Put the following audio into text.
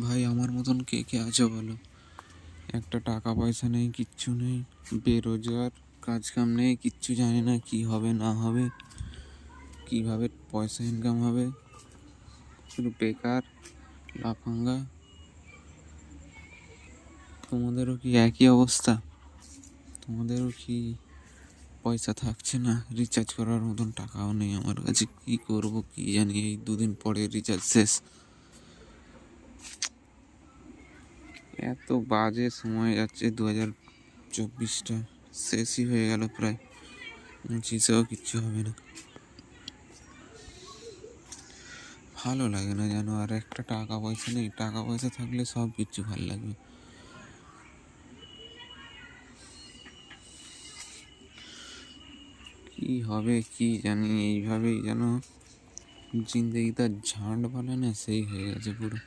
ভাই আমার মতন কে কে আছো বলো? একটা টাকা পয়সা নেই, কিচ্ছু নেই, বেরোজগার, কাজ কাম নেই, কিচ্ছু জানি না কি হবে না হবে, কিভাবে পয়সা ইনকাম হবে, শুধু বেকার লাফাঙ্গা। তোমাদেরও কি একই অবস্থা? তোমাদেরও কি পয়সা থাকছে না? রিচার্জ করার মতন টাকাও নেই আমার কাছে, কি করব কি জানি, এই দুদিন পরে রিচার্জ শেষ। এত বাজে সময় যাচ্ছে, 2024টা শেষই হয়ে গেল প্রায়, 25এও কিচ্ছু হবে না। ভালো লাগে না জানো, আর একটা টাকা পয়সা নেই। টাকা পয়সা থাকলে সব কিছু ভালো লাগবে। কি হবে কি জানি, এইভাবেই যেন জিন্দগিটা ঝান্ড বলে না, সেই হয়ে গেছে পুরো।